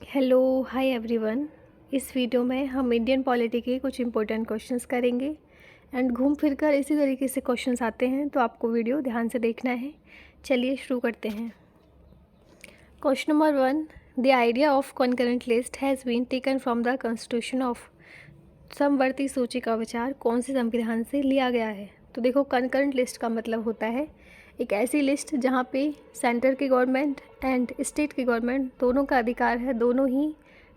Hello hi everyone. इस video में हम इंडियन पॉलिटी के कुछ इंपॉर्टेंट क्वेश्चंस करेंगे एंड घूम फिर कर इसी तरीके से क्वेश्चंस आते हैं, तो आपको वीडियो ध्यान से देखना है। चलिए शुरू करते हैं। Question number 1, the idea of concurrent list has been taken from the constitution of. समवर्ती सूची का विचार कौन से संविधान से लिया गया है? तो देखो, कॉन्करेंट लिस्ट का मतलब होता है एक ऐसी लिस्ट जहाँ पे सेंटर की गवर्नमेंट एंड स्टेट की गवर्नमेंट दोनों का अधिकार है, दोनों ही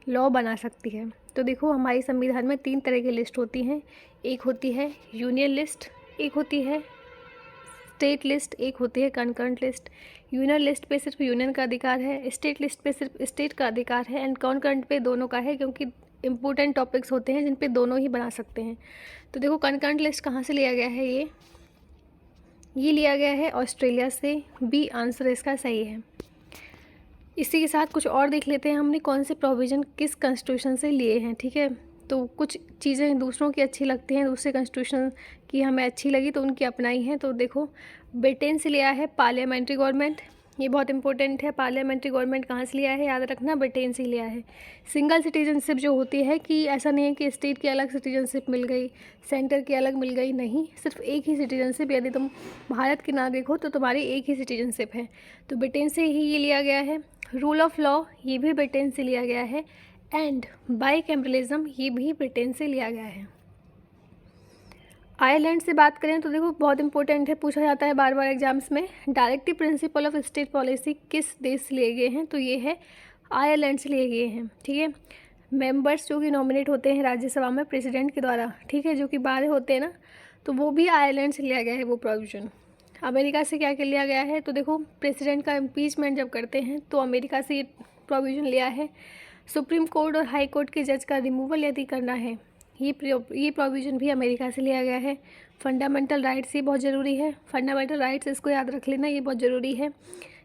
लॉ बना सकती है। तो देखो, हमारे संविधान में 3 तरह की लिस्ट होती हैं। एक होती है यूनियन लिस्ट, एक होती है स्टेट लिस्ट, एक होती है कॉन्करेंट लिस्ट। यूनियन लिस्ट पे सिर्फ यूनियन का अधिकार है, स्टेट लिस्ट पे सिर्फ स्टेट का अधिकार है एंड कॉन्करेंट पे दोनों का है, क्योंकि इंपॉर्टेंट टॉपिक्स होते हैं जिन पे दोनों ही बना सकते हैं। तो देखो, कॉन्करेंट लिस्ट कहाँ से लिया गया है? ये लिया गया है ऑस्ट्रेलिया से। बी आंसर इसका सही है। इसी के साथ कुछ और देख लेते हैं, हमने कौन से प्रोविज़न किस कॉन्स्टिट्यूशन से लिए हैं। ठीक है, तो कुछ चीज़ें दूसरों की अच्छी लगती हैं, दूसरे कॉन्स्टिट्यूशन की हमें अच्छी लगी तो उनकी अपनाई हैं। तो देखो, ब्रिटेन से लिया है पार्लियामेंट्री गवर्नमेंट, ये बहुत इंपॉर्टेंट है। पार्लियामेंट्री गवर्नमेंट कहाँ से लिया है, याद रखना, ब्रिटेन से लिया है। सिंगल सिटीजनशिप जो होती है कि ऐसा नहीं है कि स्टेट की अलग सिटीजनशिप मिल गई, सेंटर की अलग मिल गई, नहीं, सिर्फ एक ही सिटीजनशिप। यदि तुम भारत के नागरिक हो तो तुम्हारी एक ही सिटीजनशिप है, तो ब्रिटेन से ही ये लिया गया है। रूल ऑफ लॉ ये भी ब्रिटेन से लिया गया है एंड बाईकैमरलिज्म ये भी ब्रिटेन से लिया गया है। आयरलैंड से बात करें तो देखो, बहुत इंपॉर्टेंट है, पूछा जाता है बार बार एग्जाम्स में। Directive principle of state policy किस देश से लिए गए हैं? तो ये है आयरलैंड से लिए गए हैं। ठीक है, मेंबर्स जो कि नॉमिनेट होते हैं राज्यसभा में प्रेसिडेंट के द्वारा, ठीक है, जो कि बाहर होते हैं ना, तो वो भी आयरलैंड से लिया गया है वो प्रोविजन। अमेरिका से क्या क्या लिया गया है? तो देखो, प्रेसिडेंट का इम्पीचमेंट जब करते हैं तो अमेरिका से ये प्रोविजन लिया है। सुप्रीम कोर्ट और हाई कोर्ट के जज का रिमूवल यदि करना है, ये प्रोविज़न भी अमेरिका से लिया गया है। फंडामेंटल राइट्स ये बहुत ज़रूरी है, फंडामेंटल राइट्स इसको याद रख लेना, ये बहुत ज़रूरी है,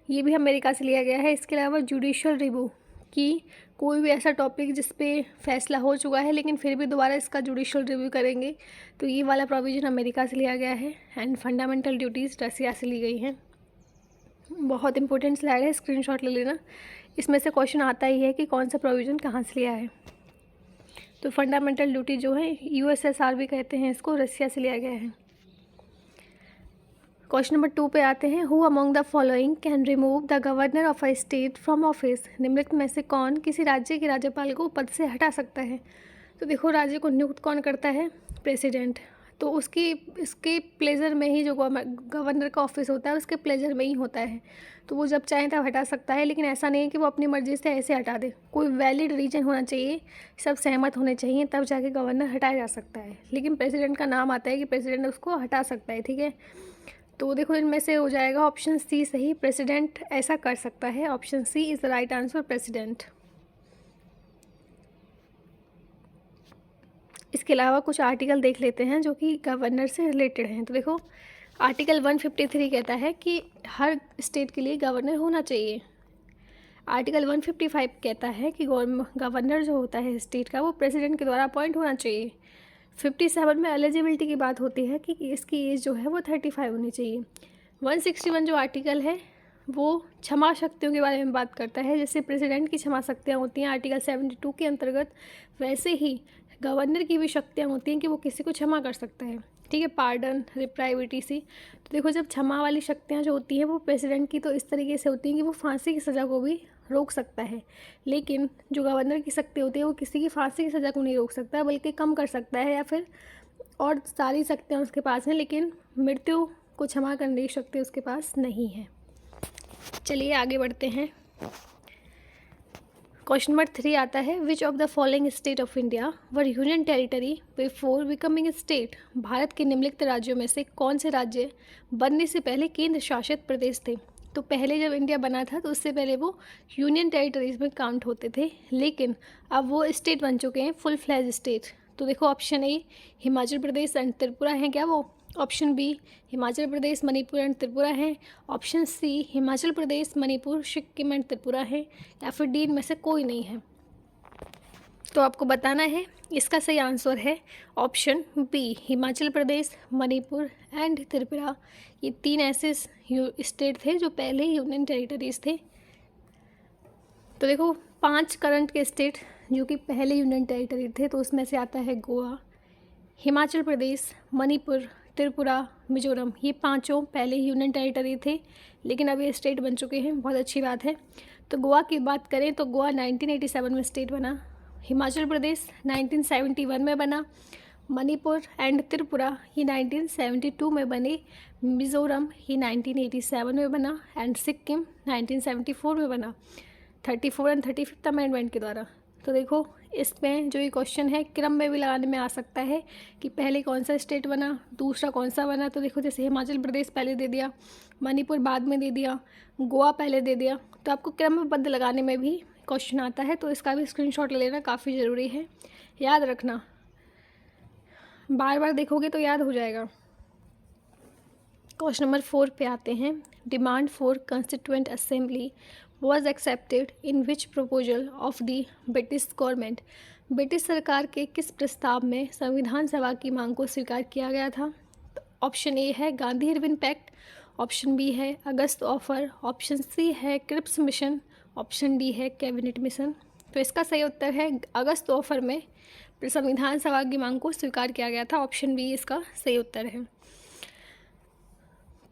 ये भी अमेरिका से लिया गया है। इसके अलावा जुडिशल रिव्यू कि कोई भी ऐसा टॉपिक जिस पे फैसला हो चुका है लेकिन फिर भी दोबारा इसका जुडिशल रिव्यू करेंगे, तो ये वाला प्रोविज़न अमेरिका से लिया गया है। एंड फंडामेंटल ड्यूटीज़ रसिया से ली गई हैं। बहुत इंपॉर्टेंट स्लाइड है, स्क्रीनशॉट ले लेना। इसमें से क्वेश्चन आता ही है कि कौन सा प्रोविज़न कहाँ से लिया है। तो फंडामेंटल ड्यूटी जो है यूएसएसआर भी कहते हैं इसको, रसिया से लिया गया है। क्वेश्चन नंबर 2 पे आते हैं। Who among the following can remove the governor of a state from office? निम्नलिखित में से कौन किसी राज्य के राज्यपाल को पद से हटा सकता है? तो देखो, राज्य को नियुक्त कौन करता है? प्रेसिडेंट। तो इसके प्लेजर में ही जो गवर्नर का ऑफिस होता है उसके प्लेजर में ही होता है, तो वो जब चाहे तब हटा सकता है। लेकिन ऐसा नहीं है कि वो अपनी मर्ज़ी से ऐसे हटा दे, कोई वैलिड रीज़न होना चाहिए, सब सहमत होने चाहिए, तब जाके गवर्नर हटाया जा सकता है। लेकिन प्रेसिडेंट का नाम आता है कि प्रेसिडेंट उसको हटा सकता है। ठीक है, तो देखो, इनमें से हो जाएगा ऑप्शन सी सही, प्रेसिडेंट ऐसा कर सकता है। Option C is the right answer, president. इसके अलावा कुछ आर्टिकल देख लेते हैं जो कि गवर्नर से रिलेटेड हैं। तो देखो, आर्टिकल 153 कहता है कि हर स्टेट के लिए गवर्नर होना चाहिए। आर्टिकल 155 कहता है कि गवर्नर जो होता है स्टेट का वो प्रेसिडेंट के द्वारा अपॉइंट होना चाहिए। 57 में एलिजिबिलिटी की बात होती है कि इसकी एज जो है वो 35 होनी चाहिए। 161 जो आर्टिकल है वो क्षमा शक्तियों के बारे में बात करता है, जैसे प्रेसिडेंट की क्षमा शक्तियाँ होती हैं आर्टिकल 72 के अंतर्गत, वैसे ही गवर्नर की भी शक्तियाँ होती हैं कि वो किसी को क्षमा कर सकता है। ठीक है, पार्डन, रिप्राइविटी सी। तो देखो, जब क्षमा वाली शक्तियाँ जो होती हैं वो प्रेसिडेंट की तो इस तरीके से होती हैं कि वो फांसी की सज़ा को भी रोक सकता है, लेकिन जो गवर्नर की शक्ति होती है वो किसी की फांसी की सज़ा को नहीं रोक सकता, बल्कि कम कर सकता है, या फिर और सारी शक्तियाँ उसके पास हैं, लेकिन मृत्यु को क्षमा करने की शक्ति उसके पास नहीं है। चलिए आगे बढ़ते हैं। क्वेश्चन नंबर 3 आता है। Which of the following state of India were union territory before becoming state? Bharat के निम्नलिखित राज्यों में से कौन से राज्य बनने से पहले केंद्र शासित प्रदेश थे? तो पहले जब इंडिया बना था तो उससे पहले वो यूनियन टेरिटरीज में काउंट होते थे, लेकिन अब वो स्टेट बन चुके हैं, फुल फ्लैज स्टेट। तो देखो, option A Himachal Pradesh and Tripura हैं क्या वो? Option B Himachal Pradesh, Manipur and Tripura है। Option C Himachal Pradesh, Manipur, Sikkim and Tripura है। या फिर डी इनमें से कोई नहीं है। तो आपको बताना है, इसका सही आंसर है option B, Himachal Pradesh, Manipur and Tripura. ये 3 ऐसे स्टेट थे जो पहले यूनियन टेरिटरीज थे। तो देखो, 5 करंट के स्टेट जो कि पहले यूनियन टेरिटरी थे, तो उसमें से आता है गोवा, हिमाचल प्रदेश, मणिपुर, त्रिपुरा, मिजोरम। ये पांचों पहले यूनियन टेरिटरी थे लेकिन अब ये स्टेट बन चुके हैं, बहुत अच्छी बात है। तो गोवा की बात करें तो गोवा 1987 में स्टेट बना, हिमाचल प्रदेश 1971 में बना, मणिपुर एंड त्रिपुरा ये 1972 में बने, मिज़ोरम ये 1987 में बना एंड सिक्किम 1974 में बना 34 एंड 35 अमेंडमेंट के द्वारा। तो देखो इसमें जो ये क्वेश्चन है क्रम में भी लगाने में आ सकता है कि पहले कौन सा स्टेट बना, दूसरा कौन सा बना। तो देखो जैसे हिमाचल प्रदेश पहले दे दिया, मणिपुर बाद में दे दिया, गोवा पहले दे दिया, तो आपको क्रमबद्ध लगाने में भी क्वेश्चन आता है। तो इसका भी स्क्रीनशॉट ले लेना, काफ़ी ज़रूरी है, याद रखना, बार बार देखोगे तो याद हो जाएगा। क्वेश्चन नंबर 4 पे आते हैं। Demand for constituent assembly was accepted in which proposal of the British government. British सरकार के किस प्रस्ताव में संविधान सभा की मांग को स्वीकार किया गया था। तो ऑप्शन ए है Gandhi Irwin pact, option B है अगस्त ऑफर, ऑप्शन सी है क्रिप्स मिशन, ऑप्शन डी है कैबिनेट मिशन। तो इसका सही उत्तर है अगस्त ऑफर में संविधान सभा की मांग को स्वीकार किया गया था, ऑप्शन बी इसका सही उत्तर है।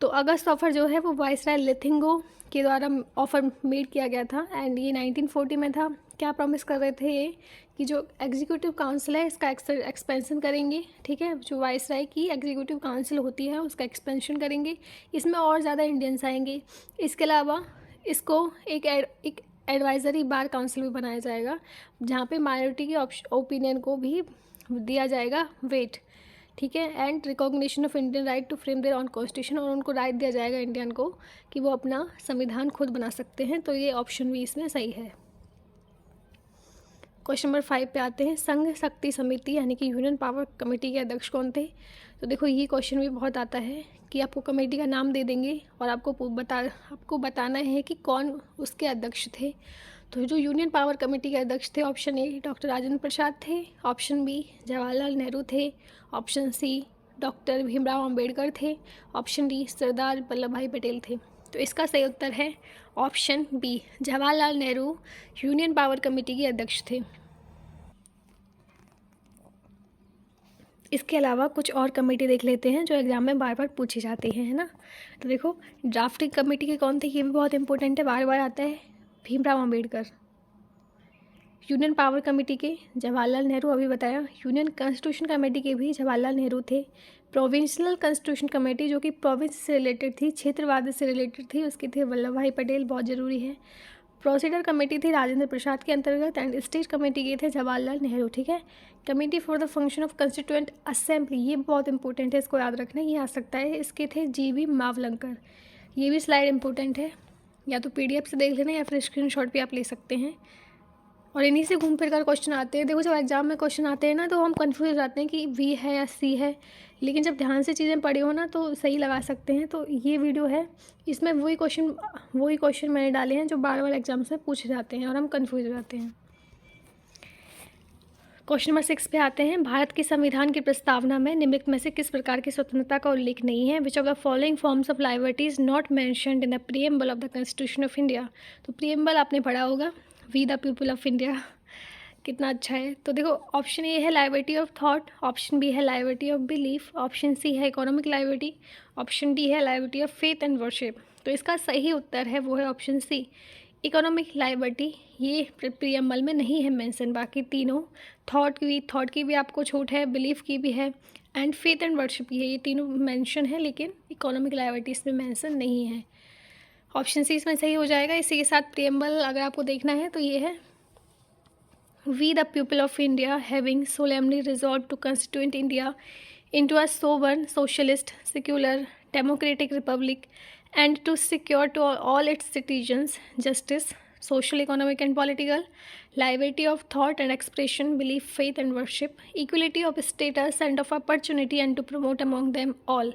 तो अगस्त ऑफर जो है वो वाइसराय लेथिंगो के द्वारा ऑफर मेड किया गया था एंड ये 1940 में था। क्या प्रॉमिस कर रहे थे ये कि जो एग्जीक्यूटिव काउंसिल है इसका एक्सपेंशन करेंगे, ठीक है, जो वाइसराय की एग्जीक्यूटिव काउंसिल होती है उसका एक्सपेंशन करेंगे, इसमें और ज़्यादा इंडियंस आएंगे। इसके अलावा इसको एक एडवाइजरी बार काउंसिल भी बनाया जाएगा जहाँ पे माइनॉरिटी के ओपिनियन को भी दिया जाएगा वेट, ठीक है, and recognition of Indian right to frame there on constitution, और उनको राइट दिया जाएगा इंडियन को कि वो अपना संविधान खुद बना सकते हैं। तो ये ऑप्शन भी इसमें सही है। क्वेश्चन नंबर 5 पे आते हैं। संघ शक्ति समिति यानी कि यूनियन पावर कमेटी के अध्यक्ष कौन थे। तो देखो ये क्वेश्चन भी बहुत आता है कि आपको कमेटी का नाम दे देंगे और आपको बताना है कि कौन उसके अध्यक्ष थे। तो जो यूनियन पावर कमेटी के अध्यक्ष थे, option A doctor Rajendra Prasad थे, ऑप्शन बी जवाहरलाल नेहरू थे, option C doctor Bhimrao Ambedkar थे, ऑप्शन डी सरदार वल्लभ भाई पटेल थे। तो इसका सही उत्तर है option B, Jawaharlal Nehru union power committee के अध्यक्ष थे। इसके अलावा कुछ और कमेटी देख लेते हैं जो एग्जाम में बार बार पूछी जाती है ना। तो देखो ड्राफ्टिंग कमेटी के कौन थे, ये भी बहुत इंपॉर्टेंट है, बार बार आता है, Bhimrao Ambedkar. Union power committee के जवाहरलाल नेहरू, अभी बताया। यूनियन कॉन्स्टिट्यूशन कमेटी के भी जवाहरलाल नेहरू थे। प्रोविंशियल कॉन्स्टिट्यूशन कमेटी जो कि प्रोविंस से रिलेटेड थी, क्षेत्रवाद से रिलेटेड थी, उसके थे वल्लभ भाई पटेल, बहुत ज़रूरी है। प्रोसीडर कमेटी थी राजेंद्र प्रसाद के अंतर्गत एंड स्टेट कमेटी के थे जवाहरलाल नेहरू, ठीक है। Committee for the function of constituent assembly, ये बहुत इंपॉर्टेंट है, इसको याद रखना, ये आ सकता है, इसके थे जीवी मावलंकर। ये भी स्लाइड इंपॉर्टेंट है, या तो पीडीएफ से देख लेना या फिर स्क्रीनशॉट भी आप ले सकते हैं। और इन्हीं से घूम फिर कर क्वेश्चन आते हैं। देखो जब एग्जाम में क्वेश्चन आते हैं ना तो हम कंफ्यूज हो जाते हैं कि वी है या सी है, लेकिन जब ध्यान से चीज़ें पढ़ी हो ना तो सही लगा सकते हैं। तो ये वीडियो है, इसमें वही क्वेश्चन मैंने डाले हैं जो बार बार एग्जाम से पूछे जाते हैं और हम कंफ्यूज हो जाते हैं। क्वेश्चन नंबर 6 पे आते हैं। भारत के संविधान की प्रस्तावना में निम्नलिखित में से किस प्रकार की स्वतंत्रता का उल्लेख नहीं है। Which of the following forms of liberty is not mentioned in the preamble of the constitution of India. तो प्रीएम्बल आपने पढ़ा होगा, we the people of India, कितना अच्छा है। तो देखो ऑप्शन ए है liberty of thought, option B है liberty of belief, option C है इकोनॉमिक लिबर्टी, ऑप्शन डी है liberty of faith and worship. तो इसका सही उत्तर है वो है ऑप्शन सी, इकोनॉमिक लिबर्टी। ये प्रीएम्बल में नहीं है मेंशन, बाकी तीनों थॉट की भी आपको छूट है, बिलीफ की भी है एंड फेथ एंड वर्शिप की है, ये तीनों मेंशन है, लेकिन इकोनॉमिक लिबर्टी इसमें मेंशन नहीं है। ऑप्शन सी इसमें सही हो जाएगा। इसी के साथ प्रीएम्बल अगर आपको देखना है तो ये है, We the people of India having solemnly resolved to constitute India into a sovereign, socialist, secular, democratic republic and to secure to all its citizens justice, social, economic and political, liberty of thought and expression, belief, faith and worship, equality of status and of opportunity and to promote among them all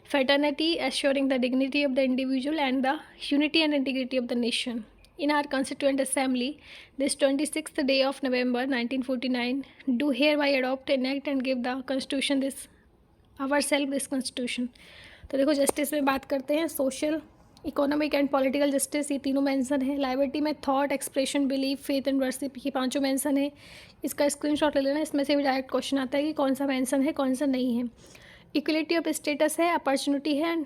fraternity, assuring the dignity of the individual and the unity and integrity of the nation. In our Constituent Assembly, this 26th day of November 1949, do hereby adopt, enact and give the Constitution this ourselves this Constitution. तो देखो justice में बात करते हैं, social, economic and political justice, ये तीनों mention है। Liberty में thought, expression, belief, faith and worship, ये पांचों मेंशन है। इसका स्क्रीनशॉट ले लेना, इसमें से भी डायरेक्ट क्वेश्चन आता है कि कौन सा मेंशन है कौन सा नहीं है। इक्वलिटी ऑफ स्टेटस है, अपॉर्चुनिटी है,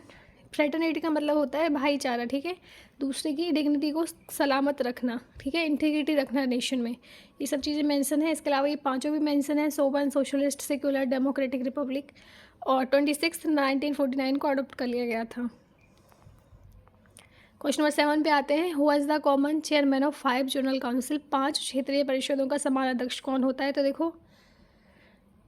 फ्रेटर्निटी का मतलब होता है भाईचारा, ठीक है, दूसरे की डिग्निटी को सलामत रखना, ठीक है, इंटीग्रिटी रखना नेशन में, ये सब चीज़ें मेंशन है। इसके अलावा ये पांचों भी मेंशन है, Soban, socialist, secular, democratic Republic, और 26 1949 को अडोप्ट कर लिया गया था। क्वेश्चन नंबर 7 पे आते हैं, who is the common chairman of 5 general council, 5 क्षेत्रीय परिषदों का समान अध्यक्ष कौन होता है। तो देखो,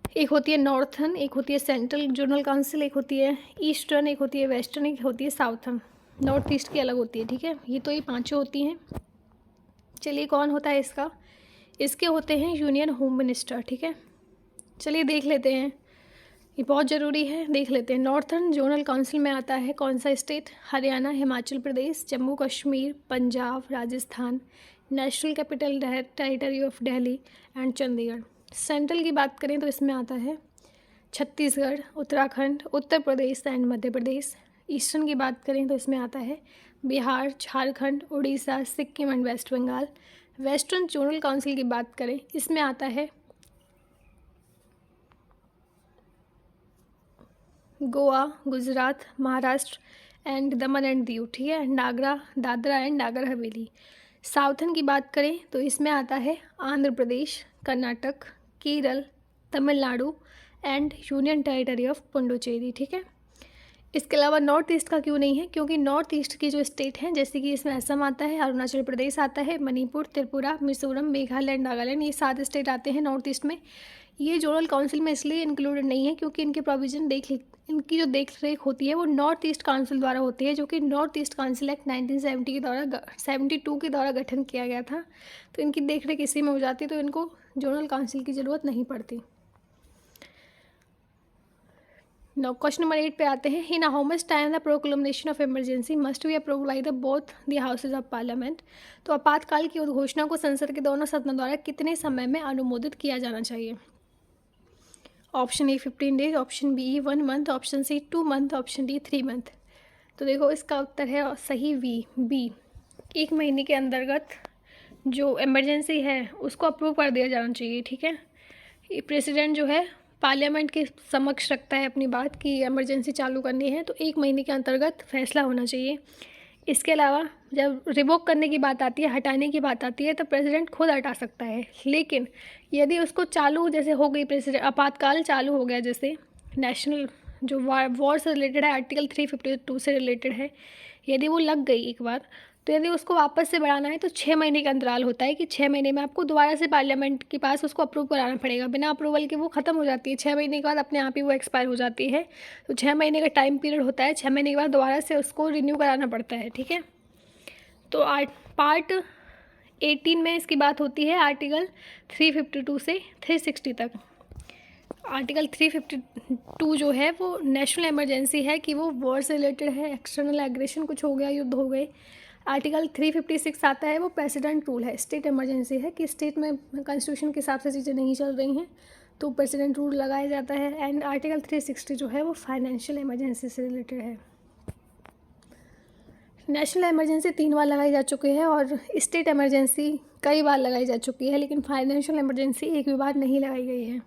एक होती है नॉर्थर्न, एक होती है सेंट्रल जनरल काउंसिल, एक होती है ईस्टर्न, एक होती है वेस्टर्न, एक होती है साउथर्न। नॉर्थ ईस्ट की अलग होती है, ठीक है, ये तो ये पांचों होती हैं। चलिए कौन होता है इसका, इसके होते हैं यूनियन होम मिनिस्टर, ठीक है। चलिए देख लेते हैं, ये बहुत ज़रूरी है, देख लेते हैं। नॉर्थर्न जनरल काउंसिल में आता है कौन सा state, Haryana, Himachal Pradesh, Jammu Kashmir, Punjab, Rajasthan, national capital territory of Delhi and Chandigarh. Central की बात करें तो इसमें आता है छत्तीसगढ़, उत्तराखंड, उत्तर प्रदेश एंड मध्य प्रदेश। ईस्टर्न की बात करें तो इसमें आता है Bihar, Jharkhand, Orissa, Sikkim and West Bengal. Western general council की बात करें, इसमें आता है गोवा, गुजरात, महाराष्ट्र एंड दमन एंड दीव, ठीक है, दादरा एंड नागर हवेली। साउथर्न की बात करें तो इसमें आता है Andhra Pradesh, Karnataka, Kerala, Tamil Nadu and union territory of Puducherry, ठीक है। इसके अलावा नॉर्थ ईस्ट का क्यों नहीं है, क्योंकि नॉर्थ ईस्ट की जो स्टेट हैं, जैसे कि इसमें असम आता है, अरुणाचल प्रदेश आता है, मणिपुर, त्रिपुरा, मिजोरम, मेघालय एंड नागालैंड, ये 7 स्टेट आते हैं नॉर्थ ईस्ट में। ये जनरल काउंसिल में इसलिए इंक्लूडेड नहीं है क्योंकि इनके प्रोविजन इनकी जो देख रेख होती है वो नॉर्थ ईस्ट काउंसिल द्वारा होती है, जो कि नॉर्थ ईस्ट काउंसिल एक्ट 1970 के द्वारा 72 के द्वारा गठन किया गया था। तो इनकी देख रेख इसी में हो जाती है, तो इनको जनरल काउंसिल की ज़रूरत नहीं पड़ती। नौ क्वेश्चन नंबर 8 पे आते हैं, in how much time the proclamation of emergency must be approved by the both the houses of parliament. तो आपातकाल की उद्घोषणा को संसद के दोनों सदनों द्वारा कितने समय में अनुमोदित किया जाना चाहिए। Option A 15 days, option B 1 month, option C 2 month, option D 3 month. तो देखो इसका उत्तर है सही बी, 1 महीने के अंतर्गत जो इमरजेंसी है उसको अप्रूव कर दिया जाना चाहिए, ठीक है। ये प्रेसिडेंट जो है पार्लियामेंट के समक्ष रखता है अपनी बात कि इमरजेंसी चालू करनी है, तो 1 महीने के अंतर्गत फैसला होना चाहिए। इसके अलावा जब रिवोक करने की बात आती है, हटाने की बात आती है, तो प्रेसिडेंट खुद हटा सकता है। लेकिन यदि उसको चालू जैसे हो गई, प्रेसिडेंट आपातकाल चालू हो गया, जैसे नेशनल जो वॉर से रिलेटेड है, आर्टिकल 352 से रिलेटेड है, यदि वो लग गई एक बार, तो यदि उसको वापस से बढ़ाना है तो 6 महीने का अंतराल होता है कि 6 महीने में आपको दोबारा से पार्लियामेंट के पास उसको अप्रूव कराना पड़ेगा। बिना अप्रूवल के वो ख़त्म हो जाती है, 6 महीने के बाद अपने आप ही वो एक्सपायर हो जाती है। तो 6 महीने का टाइम पीरियड होता है, 6 महीने के बाद दोबारा से उसको रिन्यू कराना पड़ता है, ठीक है। तो पार्ट 18 में इसकी बात होती है आर्टिकल 352 से 360 तक। आर्टिकल 352 जो है वो नेशनल इमरजेंसी है कि वो वॉर से रिलेटेड है, एक्सटर्नल एग्रेशन कुछ हो गया, युद्ध हो गए। आर्टिकल 356 आता है वो प्रेसिडेंट रूल है, स्टेट इमरजेंसी है कि स्टेट में कॉन्स्टिट्यूशन के हिसाब से चीज़ें नहीं चल रही हैं तो प्रेसिडेंट रूल लगाया जाता है। एंड आर्टिकल 360 जो है वो फाइनेंशियल इमरजेंसी से रिलेटेड है। नेशनल इमरजेंसी 3 बार लगाई जा चुकी है और स्टेट इमरजेंसी कई बार लगाई जा चुकी है, लेकिन फाइनेंशियल इमरजेंसी एक भी बार नहीं लगाई गई है।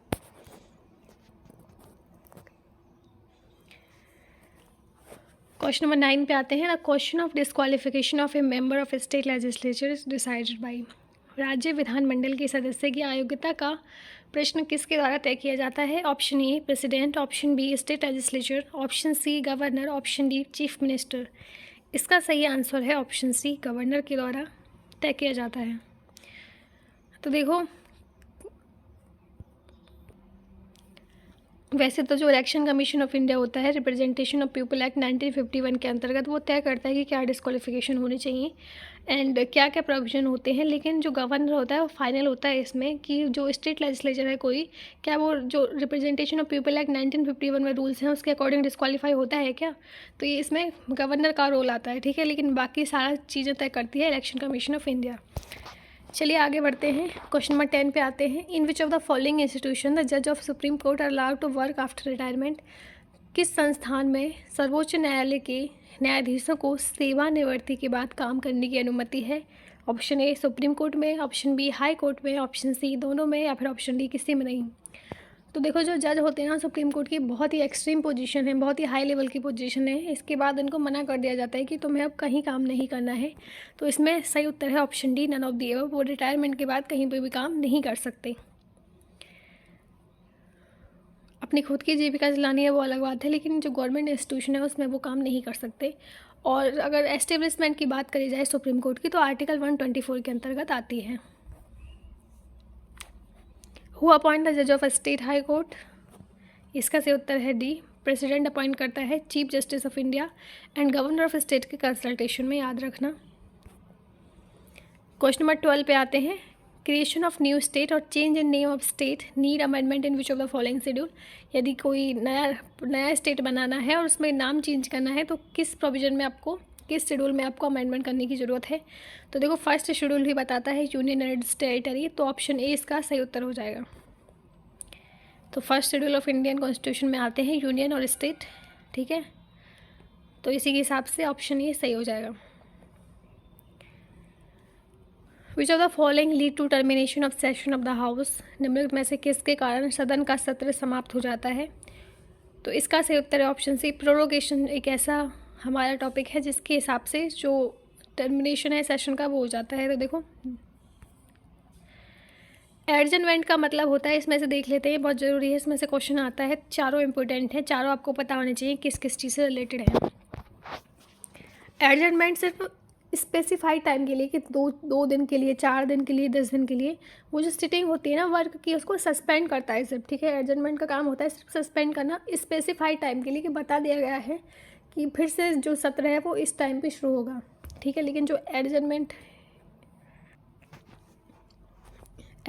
क्वेश्चन नंबर 9 पे आते हैं, the question of disqualification of A member of state legislature is decided by. राज्य विधानमंडल के सदस्य की अयोग्यता का प्रश्न किसके द्वारा तय किया जाता है। Option A president, option B state legislature, option C governor, option D chief minister. इसका सही आंसर है ऑप्शन सी, गवर्नर के द्वारा तय किया जाता है। तो देखो वैसे तो जो इलेक्शन कमीशन ऑफ इंडिया होता है, रिप्रेजेंटेशन ऑफ पीपल एक्ट 1951 के अंतर्गत वो तय करता है कि क्या डिस्क्वालिफिकेशन होनी चाहिए एंड क्या क्या प्रोविजन होते हैं। लेकिन जो गवर्नर होता है वो फाइनल होता है इसमें कि जो स्टेट लेजिस्लेचर है कोई, क्या वो जो रिप्रेजेंटेशन ऑफ पीपल एक्ट 1951 में रूल्स हैं उसके अकॉर्डिंग डिस्क्वालीफाई होता है क्या, तो ये इसमें गवर्नर का रोल आता है, ठीक है। लेकिन बाकी सारा चीज़ें तय करती है इलेक्शन कमीशन ऑफ इंडिया। चलिए आगे बढ़ते हैं, क्वेश्चन नंबर 10 पे आते हैं, in which of the following institution the जज of supreme court are allowed to work after retirement. किस संस्थान में सर्वोच्च न्यायालय के न्यायाधीशों को सेवानिवृत्ति के बाद काम करने की अनुमति है? ऑप्शन ए सुप्रीम कोर्ट में, ऑप्शन बी हाई कोर्ट में, ऑप्शन सी दोनों में, या फिर ऑप्शन डी किसी में नहीं। तो देखो, जो जज होते हैं ना सुप्रीम कोर्ट की, बहुत ही एक्सट्रीम पोजीशन है, बहुत ही हाई लेवल की पोजीशन है। इसके बाद इनको मना कर दिया जाता है कि तुम्हें अब कहीं काम नहीं करना है। तो इसमें सही उत्तर है option D, none of the above. वो रिटायरमेंट के बाद कहीं पर भी काम नहीं कर सकते। अपनी खुद की जीविका चलानी है वो अलग बात है, लेकिन जो गवर्नमेंट इंस्टीट्यूशन है उसमें वो काम नहीं कर सकते। और अगर एस्टेब्लिशमेंट की बात करी जाए सुप्रीम कोर्ट की, तो आर्टिकल 124 के अंतर्गत आती है। हु अपॉइंट द जज ऑफ स्टेट हाई कोर्ट? इसका सही उत्तर है डी, प्रेसिडेंट अपॉइंट करता है chief justice of India and governor of state के कंसल्टेशन में, याद रखना। क्वेश्चन नंबर 12 पे आते हैं। क्रिएशन ऑफ न्यू स्टेट और change in name of state need amendment in which of the following schedule? यदि कोई नया स्टेट बनाना है और उसमें नाम चेंज करना है, तो किस प्रोविजन में आपको, किस शेड्यूल में आपको अमेंडमेंट करने की ज़रूरत है? तो देखो, फर्स्ट शेड्यूल ही बताता है यूनियन एंड टेरिटरी, तो ऑप्शन ए इसका सही उत्तर हो जाएगा। तो first schedule of Indian constitution में आते हैं यूनियन और स्टेट, ठीक है। तो इसी के हिसाब से ऑप्शन ए सही हो जाएगा। Which of the following lead to termination of session of the house? निम्नलिखित में से किसके कारण सदन का सत्र समाप्त हो जाता है? तो इसका सही उत्तर है ऑप्शन सी, प्रोरोगेशन। एक ऐसा हमारा टॉपिक है जिसके हिसाब से जो टर्मिनेशन है सेशन का वो हो जाता है। तो देखो, एडजमेंट का मतलब होता है, इसमें से देख लेते हैं, बहुत ज़रूरी है, इसमें से क्वेश्चन आता है। चारों इंपॉर्टेंट हैं, चारों आपको पता होने चाहिए किस किस चीज़ से रिलेटेड है। एडजमेंट सिर्फ स्पेसिफाइड टाइम के लिए, कि दो दिन के लिए, 4 दिन के लिए, 10 दिन के लिए, वो जो सिटिंग होती है ना वर्क की, उसको सस्पेंड करता है सिर्फ, ठीक है। एडजमेंट का काम होता है सिर्फ सस्पेंड करना स्पेसिफाइड टाइम के लिए, कि बता दिया गया है कि फिर से जो सत्र है वो इस टाइम पे शुरू होगा, ठीक है। लेकिन जो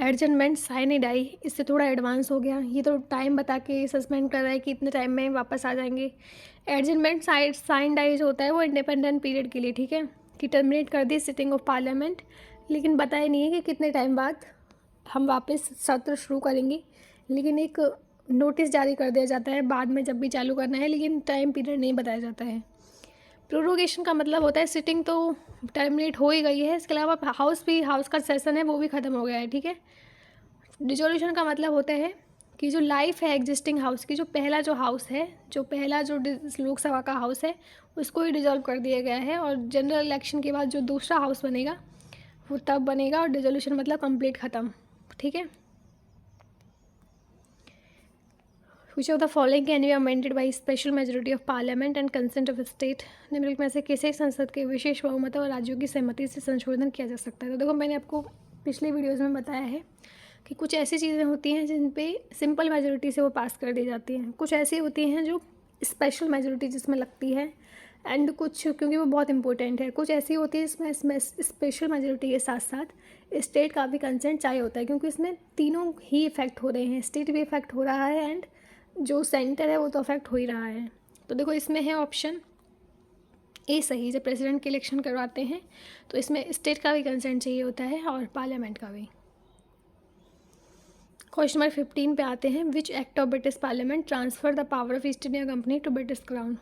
एडजमेंट साइन डाई, इससे थोड़ा एडवांस हो गया। ये तो टाइम बता के सस्पेंड कर रहा है कि इतने टाइम में वापस आ जाएंगे। एडजमेंट साइन डाई जो होता है वो इंडिपेंडेंट पीरियड के लिए, ठीक है, कि टर्मिनेट कर दी सिटिंग ऑफ पार्लियामेंट, लेकिन बताया नहीं है कि कितने टाइम बाद हम वापस सत्र शुरू करेंगे। लेकिन एक नोटिस जारी कर दिया जाता है बाद में जब भी चालू करना है, लेकिन टाइम पीरियड नहीं बताया जाता है। प्रोरोगेशन का मतलब होता है सिटिंग तो टर्मिनेट हो ही गई है, इसके अलावा हाउस का सेशन है वो भी ख़त्म हो गया है, ठीक है। डिसोल्यूशन का मतलब होता है कि जो लाइफ है एग्जिस्टिंग हाउस की, जो पहला जो लोकसभा का हाउस है उसको ही डिजोल्व कर दिया गया है, और जनरल इलेक्शन के बाद जो दूसरा हाउस बनेगा वो तब बनेगा, और डिसोल्यूशन मतलब कंप्लीट ख़त्म, ठीक है। Which of the following can be amended by special majority of parliament and consent of state? निम्नलिखित में से किसी संसद के विशेष बहुमत और राज्यों की सहमति से संशोधन किया जा सकता है? तो देखो, मैंने आपको पिछले वीडियोज़ में बताया है कि कुछ ऐसी चीज़ें होती हैं जिन पे सिंपल मेजोरिटी से वो पास कर दी जाती हैं, कुछ ऐसी होती हैं जो स्पेशल मेजोरिटी जिसमें लगती है, एंड कुछ, क्योंकि वो बहुत इंपॉर्टेंट है, कुछ ऐसी होती है जिसमें स्पेशल मेजोरिटी के साथ साथ स्टेट का भी कंसेंट चाहिए होता है, क्योंकि इसमें तीनों ही इफेक्ट हो रहे हैं, स्टेट भी इफेक्ट हो रहा है एंड जो सेंटर है वो तो अफेक्ट हो ही रहा है। तो देखो, इसमें है ऑप्शन ए सही, जब प्रेसिडेंट के इलेक्शन करवाते हैं तो इसमें स्टेट का भी कंसेंट चाहिए होता है और पार्लियामेंट का भी। क्वेश्चन नंबर 15 पे आते हैं। Which act of British parliament transfer the power of East India company to British crown?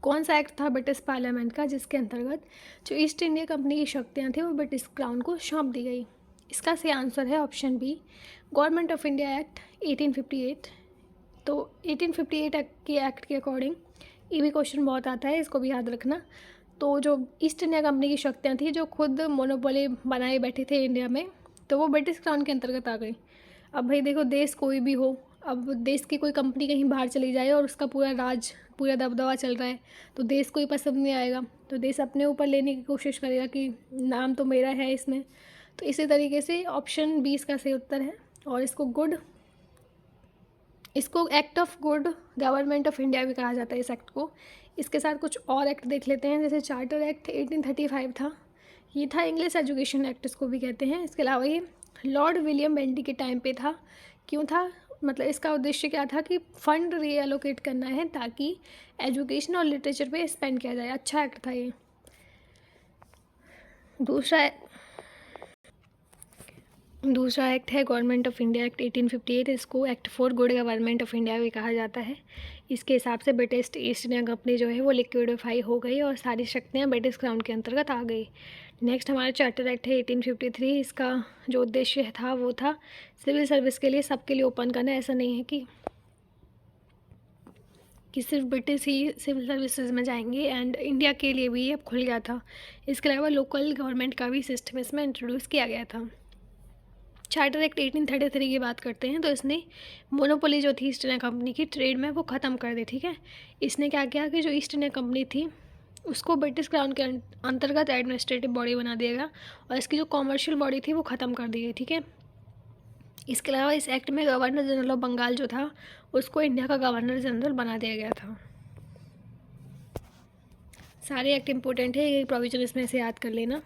कौन सा एक्ट था ब्रिटिश पार्लियामेंट का जिसके अंतर्गत जो ईस्ट इंडिया कंपनी की शक्तियाँ थी वो ब्रिटिश क्राउन को सौंप दी गई? इसका सही आंसर है option B, government of India act 1858। तो 1858 के एक्ट के अकॉर्डिंग ये भी क्वेश्चन बहुत आता है, इसको भी याद रखना। तो जो ईस्ट इंडिया कंपनी की शक्तियाँ थी, जो खुद मोनोपोली बनाए बैठे थे इंडिया में, तो वो ब्रिटिश क्राउन के अंतर्गत आ गई। अब भाई देखो, देश कोई भी हो, अब देश की कोई कंपनी कहीं बाहर चली जाए और उसका पूरा दबदबा चल रहा है, तो देश को ही पसंद नहीं आएगा, तो देश अपने ऊपर लेने की कोशिश करेगा कि नाम तो मेरा है इसमें। तो इसी तरीके से ऑप्शन बी इसका सही उत्तर है, और इसको act of good government of India भी कहा जाता है इस एक्ट को। इसके साथ कुछ और एक्ट देख लेते हैं, जैसे चार्टर एक्ट 1835 था, ये था इंग्लिश एजुकेशन एक्ट इसको भी कहते हैं। इसके अलावा ये लॉर्ड विलियम बेंटी के टाइम पे था। क्यों था? मतलब इसका उद्देश्य क्या था कि फ़ंड रीएलोकेट करना है ताकि एजुकेशन और लिटरेचर पे स्पेंड किया जाए। अच्छा एक्ट था ये। दूसरा एक्ट है गवर्नमेंट ऑफ इंडिया एक्ट 1858, इसको act for good government of India भी कहा जाता है। इसके हिसाब से ब्रिटिश ईस्ट इंडिया कंपनी जो है वो लिक्विडिफाई हो गई और सारी शक्तियाँ ब्रिटिश क्राउन के अंतर्गत आ गई। नेक्स्ट हमारा चार्टर एक्ट है 1853। इसका जो उद्देश्य था वो था सिविल सर्विस के लिए सबके लिए ओपन करना। ऐसा नहीं है कि सिर्फ ब्रिटिश ही सिविल सर्विसेज में जाएंगे, एंड इंडिया के लिए भी अब खुल गया था। इसके अलावा लोकल गवर्नमेंट का भी सिस्टम इसमें इंट्रोड्यूस किया गया था। चार्टर एक्ट 1833 की बात करते हैं तो इसने मोनोपोली जो थी ईस्ट इंडिया कंपनी की ट्रेड में वो ख़त्म कर दी। ठीक है, इसने क्या किया कि जो ईस्ट इंडिया कंपनी थी उसको ब्रिटिश क्राउन के अंतर्गत एडमिनिस्ट्रेटिव बॉडी बना दिया गया और इसकी जो कॉमर्शियल बॉडी थी वो ख़त्म कर दी गई। ठीक है, इसके अलावा इस एक्ट में गवर्नर जनरल ऑफ बंगाल जो था उसको इंडिया का गवर्नर जनरल बना दिया गया था। सारे एक्ट इंपॉर्टेंट है, ये प्रोविजन इसमें से याद कर लेना।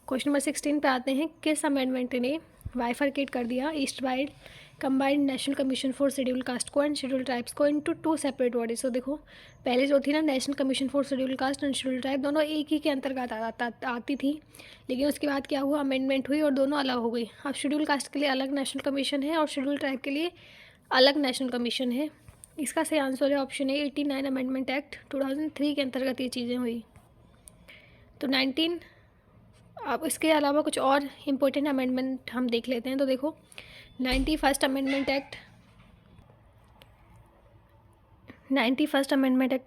क्वेश्चन नंबर 16 पे आते हैं, किस अमेंडमेंट ने बाइफरकेट कर दिया east wide combined national commission for schedule caste को एंड शेड्यूल ट्राइब्स को इनटू टू सेपरेट बॉडीज। तो देखो पहले जो थी ना national commission for schedule caste and schedule tribe दोनों एक ही के अंतर्गत आती थी, लेकिन उसके बाद क्या हुआ, अमेंडमेंट हुई और दोनों अलग हो गई। अब शेड्यूल कास्ट के लिए अलग नेशनल कमीशन है और शेड्यूल ट्राइब के लिए अलग नेशनल कमीशन है। इसका सही आंसर है ऑप्शन ए 89 अमेंडमेंट एक्ट 2003 के अंतर्गत ये चीज़ें हुई। तो 19 अब इसके अलावा कुछ और इम्पोर्टेंट अमेंडमेंट हम देख लेते हैं। तो देखो 91st अमेंडमेंट एक्ट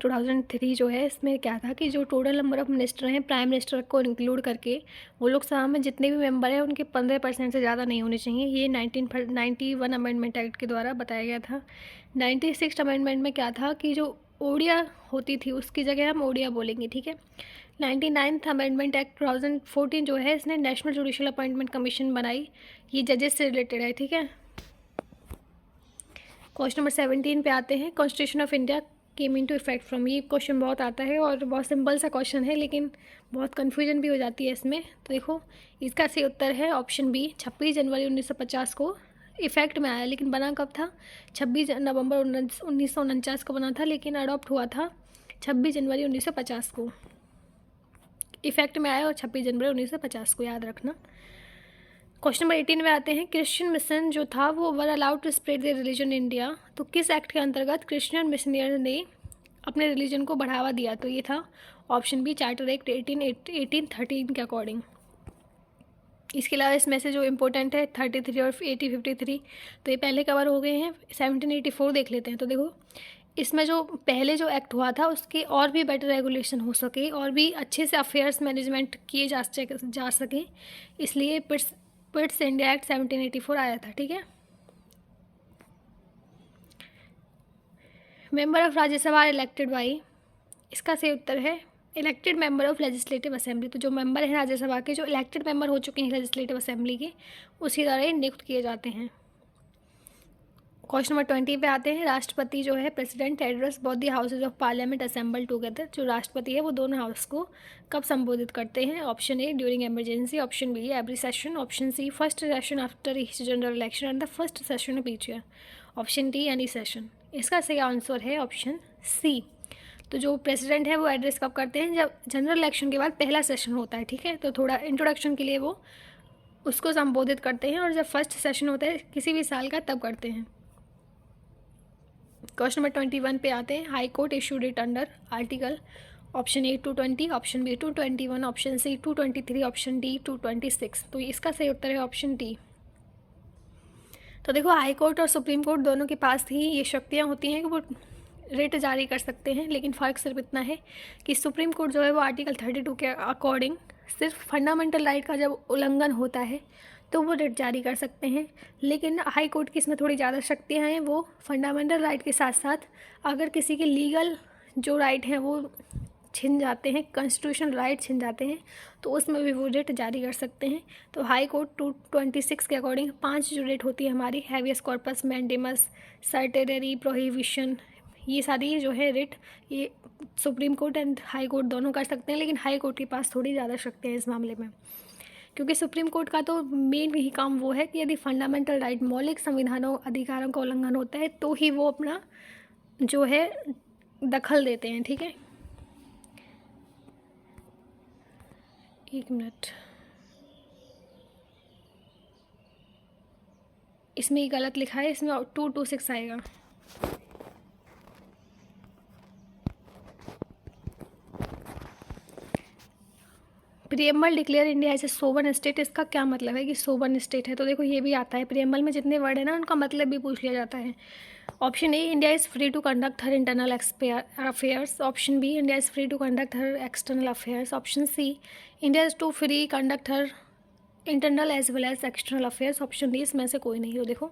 2003 जो है इसमें क्या था कि जो टोटल नंबर ऑफ़ मिनिस्टर हैं प्राइम मिनिस्टर को इंक्लूड करके वो लोकसभा में जितने भी मेंबर हैं उनके 15% से ज़्यादा नहीं होने चाहिए। ये 1991 अमेंडमेंट एक्ट के द्वारा बताया गया था। 96 अमेंडमेंट में क्या था कि जो ओडिया होती थी उसकी जगह हम ओडिया बोलेंगे। ठीक है, 99th अमेंडमेंट एक्ट 2014 जो है इसने नेशनल जुडिशियल अपॉइंटमेंट कमीशन बनाई, ये जजेस से रिलेटेड है। ठीक है, क्वेश्चन नंबर 17 पे आते हैं, constitution of India came into effect from. ये क्वेश्चन बहुत आता है और बहुत सिंपल सा क्वेश्चन है लेकिन बहुत कन्फ्यूजन भी हो जाती है इसमें। तो देखो इसका सही उत्तर है ऑप्शन बी 26 जनवरी 1950 को इफेक्ट में आया, लेकिन बना कब था, 26 नवंबर 1949 को बना था, लेकिन अडॉप्ट हुआ था 26 जनवरी 1950 को। इफेक्ट में आया और 26 जनवरी 1950 को याद रखना। क्वेश्चन नंबर 18 में आते हैं, क्रिश्चियन मिशन जो था वो were allowed to spread their religion in India. तो किस एक्ट के अंतर्गत क्रिश्चियन मिशनरी ने अपने रिलीजन को बढ़ावा दिया? तो ये था ऑप्शन बी चार्टर एक्ट 1813 के अकॉर्डिंग। इसके अलावा इसमें से जो इम्पोर्टेंट है 33 और 1853 तो ये पहले कवर हो गए हैं। 1784 देख लेते हैं। तो देखो इसमें जो पहले जो एक्ट हुआ था उसके और भी बेटर रेगुलेशन हो सके और भी अच्छे से अफेयर्स मैनेजमेंट किए जा सके, इसलिए पिट्स इंडिया एक्ट 1784 आया था। ठीक है, member of Rajya Sabha elected by, इसका सही उत्तर है elected member of legislative assembly. तो जो मेंबर हैं राज्यसभा के जो इलेक्टेड मेंबर हो चुके हैं लेजिस्लेटिव असेंबली के उसी द्वारा ये नियुक्त किए जाते हैं। क्वेश्चन नंबर 20 पे आते हैं, राष्ट्रपति जो है president address both the houses of parliament assemble together. जो राष्ट्रपति है वो दोनों हाउस को कब संबोधित करते हैं? Option A during emergency, option B every session, option C first session after each general election and the first session of each year, option D any session. इसका सही आंसर है ऑप्शन सी। तो जो प्रेसिडेंट है वो एड्रेस कब करते हैं? जब जनरल इलेक्शन के बाद पहला सेशन होता है। ठीक है, तो थोड़ा इंट्रोडक्शन के लिए वो उसको संबोधित करते हैं और जब फर्स्ट सेशन होता है किसी भी साल का तब करते हैं। क्वेश्चन नंबर 21 पे आते हैं, high court issued it under article, option A 220, option B 221, option C 223, option D 226। तो इसका सही उत्तर है ऑप्शन डी। तो देखो हाई कोर्ट और सुप्रीम कोर्ट दोनों के पास ही ये शक्तियाँ होती हैं कि वो रिट जारी कर सकते हैं, लेकिन फ़र्क सिर्फ इतना है कि सुप्रीम कोर्ट जो है वो आर्टिकल 32 के अकॉर्डिंग सिर्फ फंडामेंटल राइट का जब उल्लंघन होता है तो वो रिट जारी कर सकते हैं, लेकिन हाई कोर्ट की इसमें थोड़ी ज़्यादा शक्तियाँ हैं। वो फंडामेंटल राइट के साथ साथ अगर किसी के लीगल जो राइट हैं वो छिन जाते हैं, कॉन्स्टिट्यूशनल राइट छिन जाते हैं, तो उसमें भी वो रिट जारी कर सकते हैं। तो हाई कोर्ट 226 के अकॉर्डिंग 5 जो रिट होती है हमारी, हैवियस कॉर्पस, मैंडेमस, सर्टेररी, प्रोहिबिशन, ये सारी जो है रिट ये supreme court and high court दोनों कर सकते हैं, लेकिन हाई कोर्ट के पास थोड़ी ज़्यादा शक्तियाँ हैं इस मामले में, क्योंकि सुप्रीम कोर्ट का तो मेन ही काम वो है कि यदि फंडामेंटल राइट मौलिक संविधानों अधिकारों का उल्लंघन होता है तो ही वो अपना जो है दखल देते हैं। ठीक है, एक मिनट, इसमें ही गलत लिखा है, इसमें 226 आएगा। Preamble declare India as a sovereign state, इसका क्या मतलब है कि सोवन स्टेट है? तो देखो ये भी आता है, प्रियम्बल में जितने वर्ड है ना उनका मतलब भी पूछ लिया जाता है। Option A, India is free to conduct her internal affairs. Option B, India is free to conduct her external affairs. Option C, India is to free conduct her internal as well as external affairs. Option D इसमें से कोई नहीं हो। देखो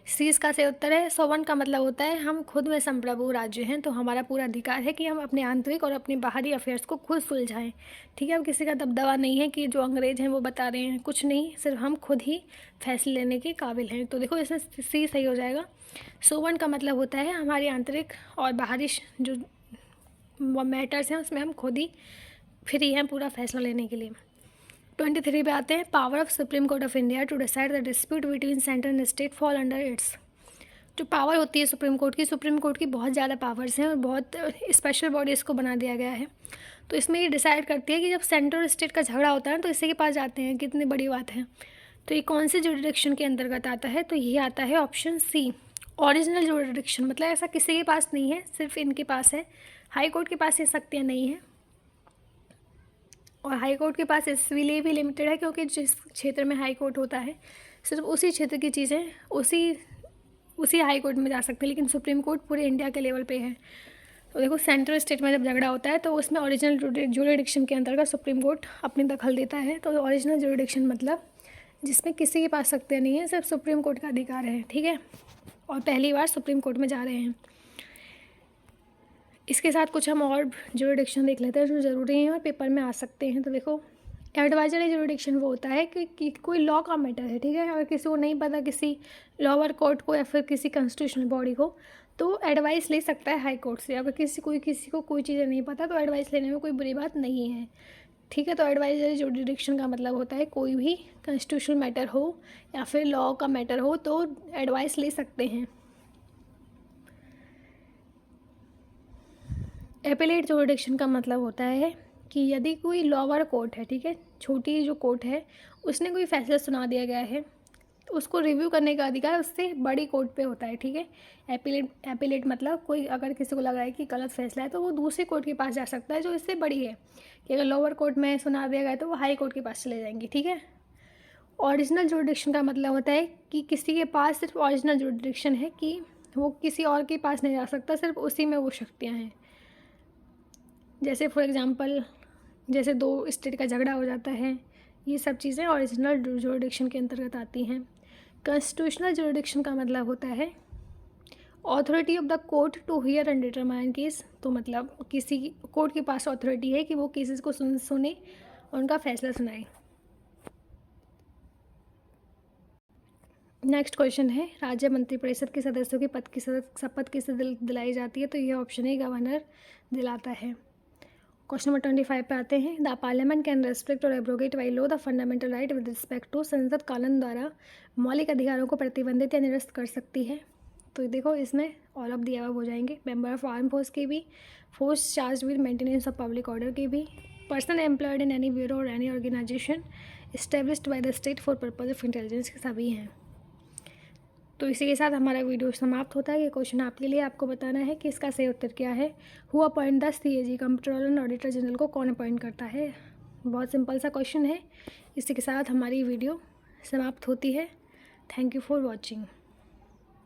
सी इसका सही उत्तर है। सोवन का मतलब होता है हम खुद में संप्रभु राज्य हैं, तो हमारा पूरा अधिकार है कि हम अपने आंतरिक और अपने बाहरी अफेयर्स को खुद सुलझाएं। ठीक है, अब किसी का दबदबा नहीं है कि जो अंग्रेज हैं वो बता रहे हैं, कुछ नहीं, सिर्फ हम खुद ही फैसले लेने के काबिल हैं। तो देखो इसमें सी सही हो जाएगा। सोवन का मतलब होता है हमारी आंतरिक और बाहरी जो मैटर्स हैं उसमें हम खुद ही फ्री हैं पूरा फैसला लेने के लिए। 23 पे आते हैं। Power of supreme Court of India to decide the dispute between centre and state fall under its. जो पावर होती है सुप्रीम कोर्ट की बहुत ज़्यादा पावर्स हैं और बहुत स्पेशल बॉडी इसको बना दिया गया है। तो इसमें ये डिसाइड करती है कि जब सेंटर और स्टेट का झगड़ा होता है तो इसी के पास जाते हैं, कितनी बड़ी बात है। तो ये कौन से जुरिडिक्शन के अंतर्गत आता है? तो ये आता है ऑप्शन सी, ओरिजिनल जुरिडिक्शन। मतलब ऐसा किसी के पास नहीं है, सिर्फ इनके पास है। हाई कोर्ट के पास ये शक्तियाँ नहीं हैं, और हाई कोर्ट के पास इसलिए भी लिमिटेड है क्योंकि जिस क्षेत्र में हाई कोर्ट होता है सिर्फ उसी क्षेत्र की चीज़ें उसी हाई कोर्ट में जा सकती है, लेकिन सुप्रीम कोर्ट पूरे इंडिया के लेवल पे है। तो देखो सेंट्रल स्टेट में जब झगड़ा होता है तो उसमें ओरिजिनल जुरिडिक्शन के अंतर्गत सुप्रीम कोर्ट अपनी दखल देता है। तो ओरिजिनल जुरिडिक्शन मतलब जिसमें किसी के पास शक्तियाँ नहीं है, सिर्फ सुप्रीम कोर्ट का अधिकार है। ठीक है, और पहली बार सुप्रीम कोर्ट में जा रहे हैं। इसके साथ कुछ हम और जुरिडिक्शन देख लेते हैं जो ज़रूरी हैं और पेपर में आ सकते हैं। तो देखो एडवाइजरी जुरिडिक्शन वो होता है कि कोई लॉ का मैटर है, ठीक है, अगर किसी को नहीं पता, किसी लोअर कोर्ट को या फिर किसी कॉन्स्टिट्यूशनल बॉडी को, तो एडवाइस ले सकता है हाई कोर्ट से। अगर किसी को कोई चीज़ें नहीं पता तो एडवाइस लेने में कोई बुरी बात नहीं है। ठीक है, तो एडवाइजरी जुरिडिक्शन का मतलब होता है कोई भी कॉन्स्टिट्यूशनल मैटर हो या फिर लॉ का मैटर हो तो एडवाइस ले सकते हैं। एपेलेट जुरिडिक्शन का मतलब होता है कि यदि कोई लोअर कोर्ट है, ठीक है, छोटी जो कोर्ट है, उसने कोई फैसला सुना दिया गया है, उसको रिव्यू करने का अधिकार उससे बड़ी कोर्ट पे होता है। ठीक है, एपेलेट मतलब कोई अगर किसी को लग रहा है कि गलत फैसला है तो वो दूसरी कोर्ट के पास जा सकता है जो इससे बड़ी है। कि अगर लोअर कोर्ट में सुना दिया गया तो वो हाई कोर्ट के पास चले जाएंगे। ठीक है, ओरिजिनल जुरिडिक्शन का मतलब होता है कि किसी के पास सिर्फ ओरिजिनल जुरिडिक्शन है, कि वो किसी और के पास नहीं जा सकता, सिर्फ उसी में वो शक्तियाँ हैं। जैसे फॉर एग्जांपल जैसे दो स्टेट का झगड़ा हो जाता है, ये सब चीज़ें ओरिजिनल जुरिडिक्शन के अंतर्गत आती हैं। कॉन्स्टिट्यूशनल जुरिडिक्शन का मतलब होता है authority of the court to hear and determine case. तो मतलब किसी कोर्ट के पास अथॉरिटी है कि वो केसेस को सुने और उनका फैसला सुनाए। नेक्स्ट क्वेश्चन है, राज्य मंत्रिपरिषद के सदस्यों की पद की शपथ किसे दिलाई जाती है? तो ये ऑप्शन है गवर्नर दिलाता है। क्वेश्चन नंबर 25 पे आते हैं। द पार्लियामेंट कैन रेस्ट्रिक्ट और abrogate by law the fundamental right with respect to. संसद कानून द्वारा मौलिक अधिकारों को प्रतिबंधित या निरस्त कर सकती है। तो देखो इसमें ऑल ऑफ द अबव हो जाएंगे। मेंबर ऑफ आर्म फोर्स के भी, force charge with maintenance of public order के भी, person employed in any bureau और any organisation established by the state for purpose of intelligence के सभी हैं। तो इसी के साथ हमारा वीडियो समाप्त होता है। ये क्वेश्चन आपके लिए, आपको बताना है कि इसका सही उत्तर क्या है। Who appoint the CAG, comptroller and auditor general को कौन अपॉइंट करता है? बहुत सिंपल सा क्वेश्चन है। इसी के साथ हमारी वीडियो समाप्त होती है। Thank you for watching.